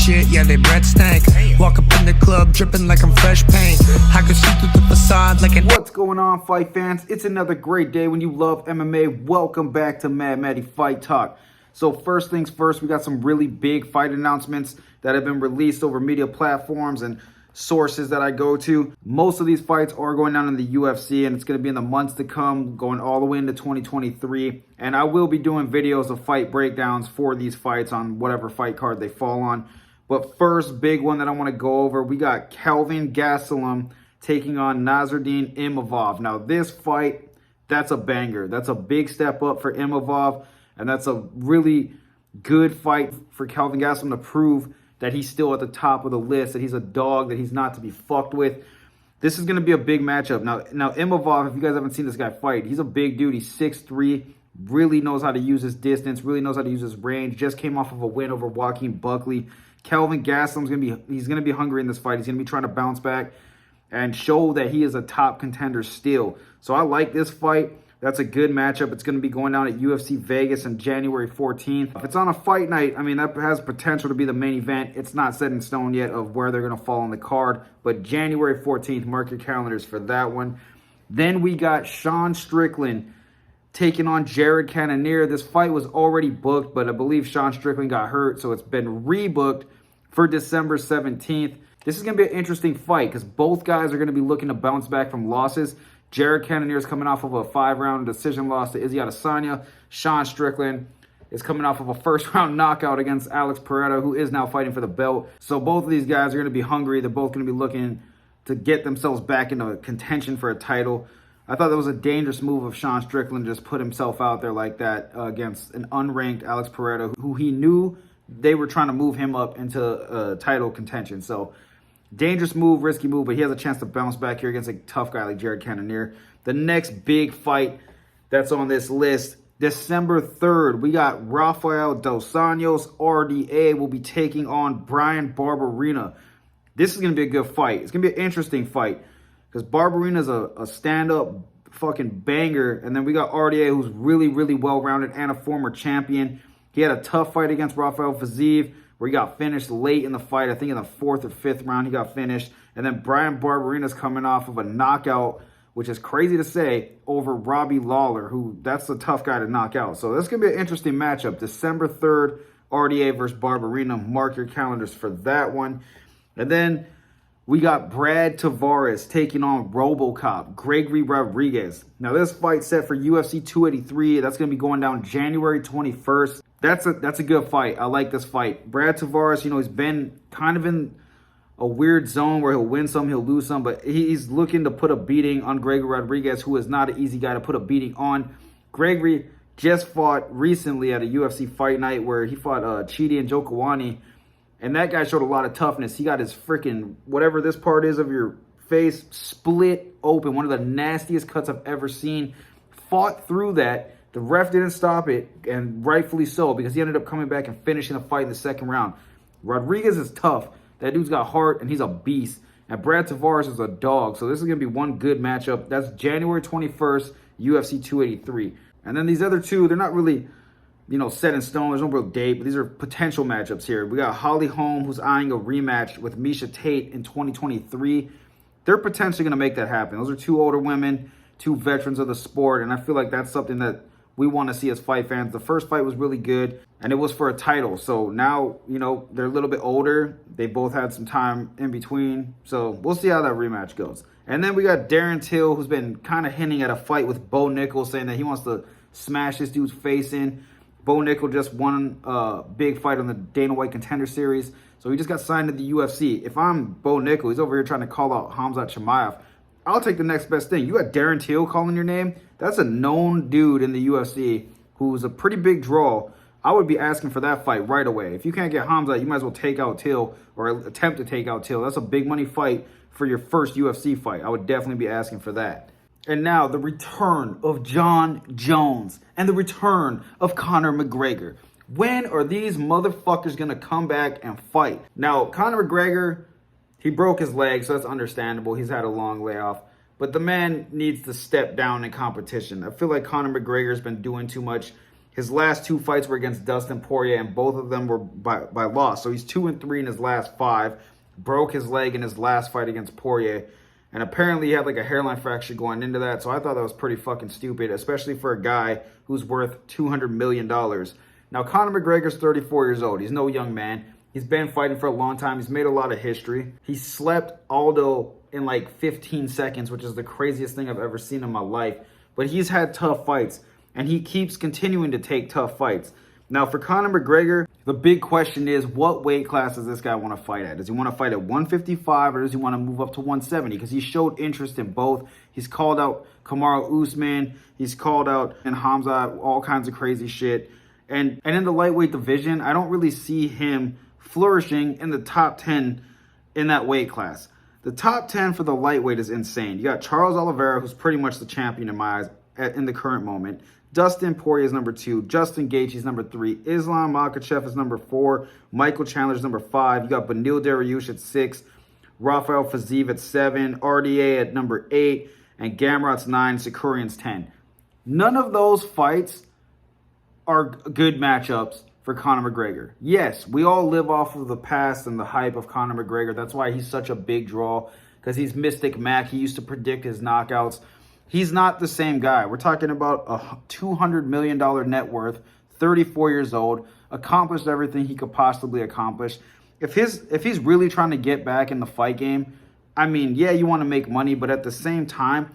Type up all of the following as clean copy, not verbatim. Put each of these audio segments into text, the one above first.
shit, yeah, they breath stank. Walk up in the club, dripping like I'm fresh paint. I can see through the facade like an... What's going on, fight fans? It's another great day when you love MMA. Welcome back to Matty Fight Talk. So first things first, we got some really big fight announcements that have been released over media platforms and sources that I go to. Most of these fights are going down in the UFC, and it's going to be in the months to come, going all the way into 2023. And I will be doing videos of fight breakdowns for these fights on whatever fight card they fall on. But first big one that I want to go over, we got Kelvin Gaslum taking on Nazardine Imavov. Now this fight, that's a banger. That's a big step up for Imavov, and that's a really good fight for Kelvin Gaslum to prove that he's still at the top of the list, that he's a dog, that he's not to be fucked with. This is going to be a big matchup. Now Imavov, if you guys haven't seen this guy fight, he's a big dude. He's 6'3", really knows how to use his distance, really knows how to use his range. Just came off of a win over Joaquin Buckley. Kelvin Gaslum's going to be hungry in this fight. He's going to be trying to bounce back and show that he is a top contender still. So I like this fight. That's a good matchup. It's going to be going down at UFC Vegas on January 14th. If it's on a fight night, I mean, that has potential to be the main event. It's not set in stone yet of where they're going to fall on the card. But January 14th, mark your calendars for that one. Then we got Sean Strickland taking on Jared Cannonier. This fight was already booked, but I believe Sean Strickland got hurt, so it's been rebooked for December 17th. This is going to be an interesting fight because both guys are going to be looking to bounce back from losses. Jared Cannonier is coming off of a 5-round decision loss to Izzy Adesanya. Sean Strickland is coming off of a first-round knockout against Alex Pereira, who is now fighting for the belt. So both of these guys are going to be hungry. They're both going to be looking to get themselves back into contention for a title. I thought that was a dangerous move of Sean Strickland to just put himself out there like that against an unranked Alex Pereira, who he knew they were trying to move him up into title contention. So dangerous move, risky move, but he has a chance to bounce back here against a tough guy like Jared Cannonier. The next big fight that's on this list, December 3rd, we got Rafael Dos Anjos, RDA, will be taking on Bryan Barberena. This is going to be a good fight. It's going to be an interesting fight because Barberena is a stand-up fucking banger, and then we got RDA, who's really, really well-rounded and a former champion. He had a tough fight against Rafael Fiziev, where he got finished late in the fight. I think in the 4th or 5th round he got finished. And then Bryan Barberena's coming off of a knockout, which is crazy to say, over Robbie Lawler, who that's a tough guy to knock out. So that's going to be an interesting matchup. December 3rd, RDA versus Barberena. Mark your calendars for that one. And then we got Brad Tavares taking on Robocop, Gregory Rodriguez. Now this fight's set for UFC 283. That's going to be going down January 21st. That's a good fight. I like this fight. Brad Tavares, you know, he's been kind of in a weird zone where he'll win some, he'll lose some, but he's looking to put a beating on Gregory Rodriguez, who is not an easy guy to put a beating on. Gregory just fought recently at a UFC fight night where he fought Chidi and Jokawani, and that guy showed a lot of toughness. He got his freaking, whatever this part is of your face, split open. One of the nastiest cuts I've ever seen. Fought through that. The ref didn't stop it, and rightfully so, because he ended up coming back and finishing the fight in the 2nd round. Rodriguez is tough. That dude's got heart, and he's a beast. And Brad Tavares is a dog. So this is going to be one good matchup. That's January 21st, UFC 283. And then these other two, they're not really, you know, set in stone. There's no real date, but these are potential matchups here. We got Holly Holm, who's eyeing a rematch with Miesha Tate in 2023. They're potentially going to make that happen. Those are two older women, two veterans of the sport, and I feel like that's something that we want to see as fight fans. The first fight was really good, and it was for a title. So now, you know, they're a little bit older. They both had some time in between. So we'll see how that rematch goes. And then we got Darren Till, who's been kind of hinting at a fight with Bo Nickel, saying that he wants to smash this dude's face in. Bo Nickel just won a big fight on the Dana White Contender Series. So he just got signed to the UFC. If I'm Bo Nickel, he's over here trying to call out Khamzat Chimaev. I'll take the next best thing. You got Darren Till calling your name. That's a known dude in the UFC who's a pretty big draw. I would be asking for that fight right away. If you can't get Khamzat, you might as well take out Till or attempt to take out Till. That's a big money fight for your first UFC fight. I would definitely be asking for that. And now the return of Jon Jones and the return of Conor McGregor. When are these motherfuckers going to come back and fight? Now, Conor McGregor, he broke his leg, so that's understandable. He's had a long layoff. But the man needs to step down in competition. I feel like Conor McGregor's been doing too much. His last 2 fights were against Dustin Poirier, and both of them were by loss. So he's 2-3 in his last 5. Broke his leg in his last fight against Poirier. And apparently he had like a hairline fracture going into that. So I thought that was pretty fucking stupid, especially for a guy who's worth $200 million. Now, Conor McGregor's 34 years old. He's no young man. He's been fighting for a long time. He's made a lot of history. He slept Aldo in like 15 seconds, which is the craziest thing I've ever seen in my life. But he's had tough fights, and he keeps continuing to take tough fights. Now, for Conor McGregor, the big question is, what weight class does this guy want to fight at? Does he want to fight at 155, or does he want to move up to 170? Because he showed interest in both. He's called out Kamaru Usman. He's called out Hamza, all kinds of crazy shit. And in the lightweight division, I don't really see him flourishing in the top 10 in that weight class. The top 10 for the lightweight is insane. You got Charles Oliveira, who's pretty much the champion in my eyes in the current moment. Dustin Poirier is number 2. Justin Gaethje is number 3. Islam Makhachev is number 4. Michael Chandler is number 5. You got Beneil Dariush at 6. Rafael Fiziev at 7. RDA at number 8. And Gamrot's 9. Sakurian's 10. None of those fights are good matchups for Conor McGregor. Yes, we all live off of the past and the hype of Conor McGregor. That's why he's such a big draw, because he's Mystic Mac. He used to predict his knockouts. He's not the same guy. We're talking about a $200 million net worth, 34 years old, accomplished everything he could possibly accomplish. If he's really trying to get back in the fight game, I mean, yeah, you want to make money, but at the same time,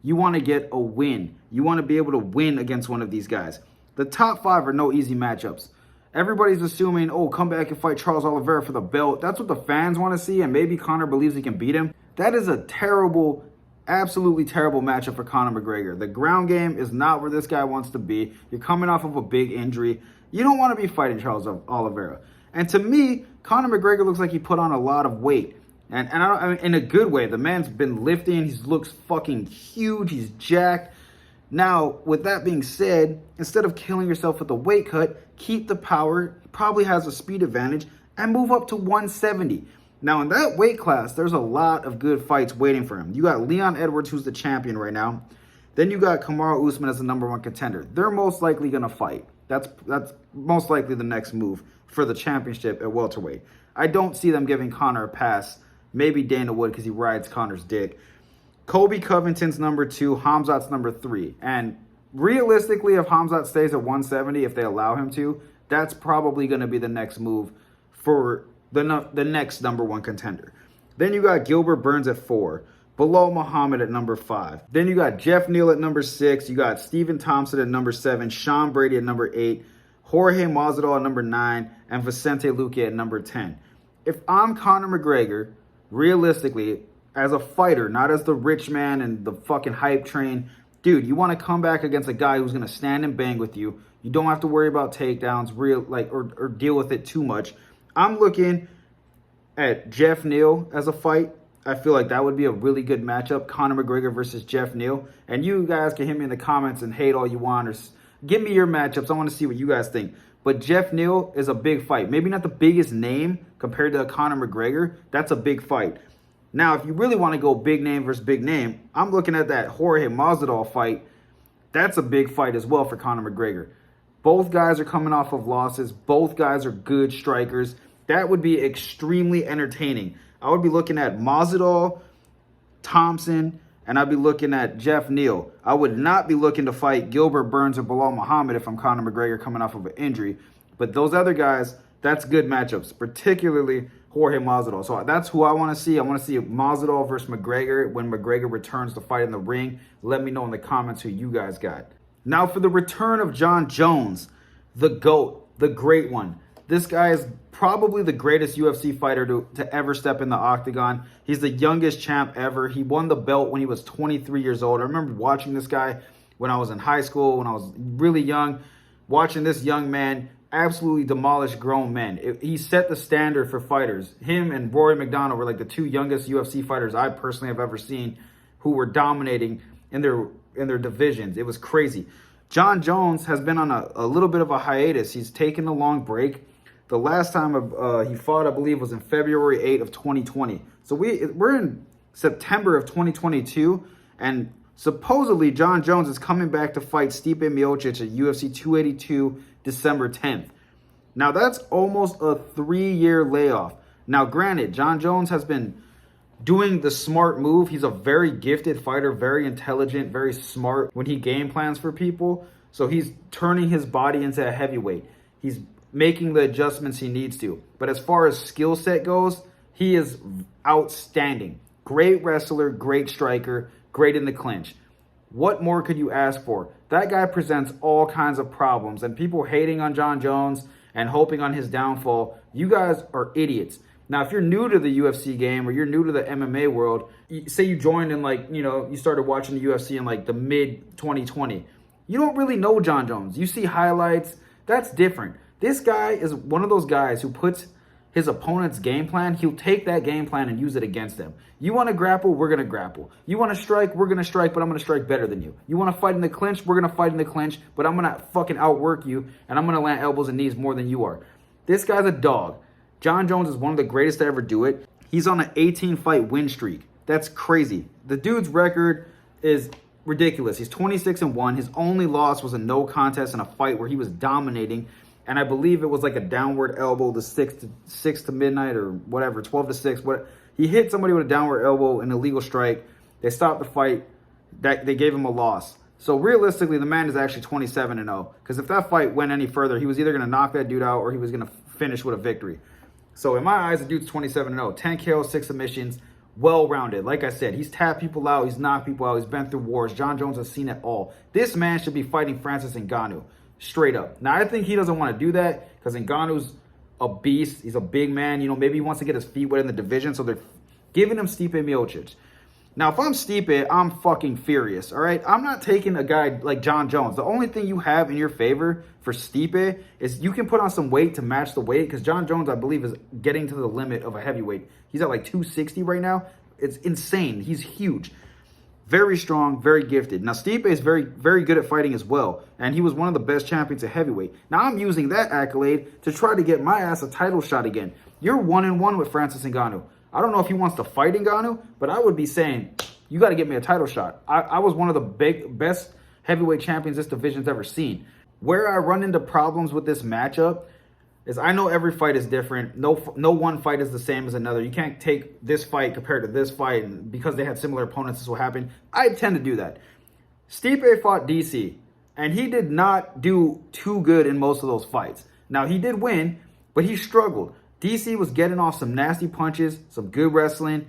you want to get a win. You want to be able to win against one of these guys. The top 5 are no easy matchups. Everybody's assuming, oh, come back and fight Charles Oliveira for the belt. That's what the fans want to see, and maybe Conor believes he can beat him. That is a terrible, absolutely terrible matchup for Conor McGregor. The ground game is not where this guy wants to be. You're coming off of a big injury. You don't want to be fighting Charles Oliveira. And to me, Conor McGregor looks like he put on a lot of weight. And I mean, in a good way. The man's been lifting. He looks fucking huge. He's jacked. Now, with that being said, instead of killing yourself with a weight cut, keep the power, probably has a speed advantage, and move up to 170. Now, in that weight class, there's a lot of good fights waiting for him. You got Leon Edwards, who's the champion right now. Then you got Kamaru Usman as the #1 contender. They're most likely going to fight. That's most likely the next move for the championship at welterweight. I don't see them giving Conor a pass. Maybe Dana would, because he rides Conor's dick. Colby Covington's number 2, Hamzat's number 3. And realistically, if Hamzat stays at 170, if they allow him to, that's probably going to be the next move for the next #1 contender. Then you got Gilbert Burns at 4. Bilal Muhammad at number 5. Then you got Jeff Neal at number 6. You got Stephen Thompson at number 7. Sean Brady at number 8. Jorge Masvidal at number 9. And Vicente Luque at number 10. If I'm Conor McGregor, realistically, as a fighter, not as the rich man and the fucking hype train, dude, you want to come back against a guy who's going to stand and bang with you. You don't have to worry about takedowns, or deal with it too much. I'm looking at Jeff Neal as a fight. I feel like that would be a really good matchup, Conor McGregor versus Jeff Neal. And you guys can hit me in the comments and hate all you want, or give me your matchups. I want to see what you guys think. But Jeff Neal is a big fight. Maybe not the biggest name compared to Conor McGregor. That's a big fight. Now, if you really want to go big name versus big name, I'm looking at that Jorge Masvidal fight. That's a big fight as well for Conor McGregor. Both guys are coming off of losses. Both guys are good strikers. That would be extremely entertaining. I would be looking at Masvidal, Thompson, and I'd be looking at Jeff Neal. I would not be looking to fight Gilbert Burns or Bilal Muhammad if I'm Conor McGregor coming off of an injury. But those other guys, that's good matchups, particularly Jorge Masvidal. So that's who I want to see. I want to see Masvidal versus McGregor when McGregor returns to fight in the ring. Let me know in the comments who you guys got. Now for the return of Jon Jones, the GOAT, the great one. This guy is probably the greatest UFC fighter to ever step in the octagon. He's the youngest champ ever. He won the belt when he was 23 years old. I remember watching this guy when I was in high school, when I was really young, watching this young man absolutely demolish grown men. He set the standard for fighters. Him and Rory McDonald were like the 2 youngest UFC fighters I personally have ever seen who were dominating in their divisions. It was crazy. Jon Jones has been on a little bit of a hiatus. He's taken a long break. The last time he fought, I believe, was in February 8th of 2020. So we're in September of 2022, and Supposedly, Jon Jones is coming back to fight Stipe Miocic at UFC 282 December 10th. Now, that's almost a 3-year layoff. Now, granted, Jon Jones has been doing the smart move. He's a very gifted fighter, very intelligent, very smart when he game plans for people. So he's turning his body into a heavyweight. He's making the adjustments he needs to. But as far as skill set goes, he is outstanding. Great wrestler, great striker, great in the clinch. What more could you ask for? That guy presents all kinds of problems, and people hating on Jon Jones and hoping on his downfall, you guys are idiots. Now, if you're new to the UFC game or you're new to the MMA world, say you joined in you started watching the UFC in the mid 2020. You don't really know Jon Jones. You see highlights. That's different. This guy is one of those guys who puts his opponent's game plan. He'll take that game plan and use it against them. You want to grapple? We're going to grapple. You want to strike? We're going to strike, but I'm going to strike better than you. You want to fight in the clinch? We're going to fight in the clinch, but I'm going to fucking outwork you, and I'm going to land elbows and knees more than you are. This guy's a dog. Jon Jones is one of the greatest to ever do it. He's on an 18-fight win streak. That's crazy. The dude's record is ridiculous. He's 26-1. His only loss was a no contest in a fight where he was dominating, and I believe it was like a downward elbow, the 6 to midnight or whatever, 12 to 6. He hit somebody with a downward elbow, an illegal strike. They stopped the fight. They gave him a loss. So realistically, the man is actually 27-0. Because if that fight went any further, he was either going to knock that dude out or he was going to finish with a victory. So in my eyes, the dude's 27-0. 10 KOs, 6 submissions, well-rounded. Like I said, he's tapped people out. He's knocked people out. He's been through wars. Jon Jones has seen it all. This man should be fighting Francis Ngannou. Straight up. Now, I think he doesn't want to do that because Ngannou's a beast. He's a big man. Maybe he wants to get his feet wet in the division, so they're giving him Stipe Miocic. Now, if I'm Stipe, I'm fucking furious, all right? I'm not taking a guy like Jon Jones. The only thing you have in your favor for Stipe is you can put on some weight to match the weight because Jon Jones, I believe, is getting to the limit of a heavyweight. He's at 260 right now. It's insane. He's huge. Very strong, very gifted. Now, Stipe is very, very good at fighting as well, and he was one of the best champions at heavyweight. Now, I'm using that accolade to try to get my ass a title shot again. You're 1-1 with Francis Ngannou. I don't know if he wants to fight Ngannou, but I would be saying, you got to get me a title shot. I was one of the best heavyweight champions this division's ever seen. Where I run into problems with this matchup is I know every fight is different. No one fight is the same as another. You can't take this fight compared to this fight, and because they had similar opponents, this will happen. I tend to do that. Stipe fought DC, and he did not do too good in most of those fights. Now, he did win, but he struggled. DC was getting off some nasty punches, some good wrestling.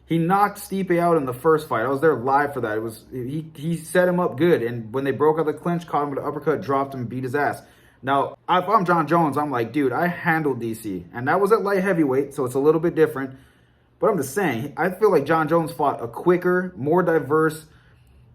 He knocked Stipe out in the first fight. I was there live for that. He set him up good, and when they broke out the clinch, caught him with an uppercut, dropped him, and beat his ass. Now, if I'm Jon Jones, I'm like, dude, I handled DC, and that was at light heavyweight, so it's a little bit different. But I'm just saying, I feel like Jon Jones fought a quicker, more diverse,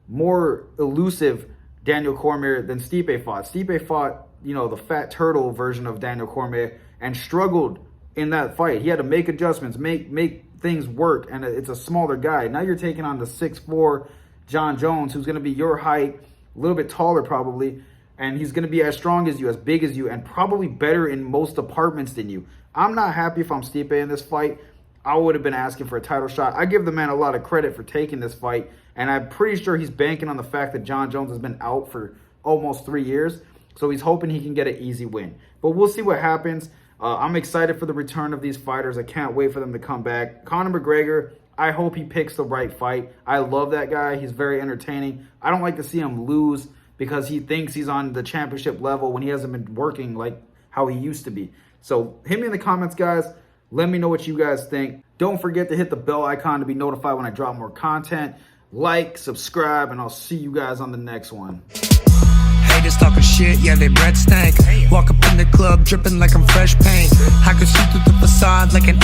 more elusive Daniel Cormier than Stipe fought. Stipe fought, the fat turtle version of Daniel Cormier and struggled in that fight. He had to make adjustments, make things work, and it's a smaller guy. Now you're taking on the 6'4" Jon Jones, who's going to be your height, a little bit taller probably, and he's going to be as strong as you, as big as you, and probably better in most departments than you. I'm not happy if I'm Stipe in this fight. I would have been asking for a title shot. I give the man a lot of credit for taking this fight, and I'm pretty sure he's banking on the fact that Jon Jones has been out for almost 3 years, so he's hoping he can get an easy win. But we'll see what happens. I'm excited for the return of these fighters. I can't wait for them to come back. Conor McGregor, I hope he picks the right fight. I love that guy. He's very entertaining. I don't like to see him lose because he thinks he's on the championship level when he hasn't been working like how he used to be. So hit me in the comments, guys. Let me know what you guys think. Don't forget to hit the bell icon to be notified when I drop more content. Like, subscribe, and I'll see you guys on the next one. Haters talking shit, yeah, they breath stank. Walk up in the club dripping like I'm fresh paint. I can see through the facade like an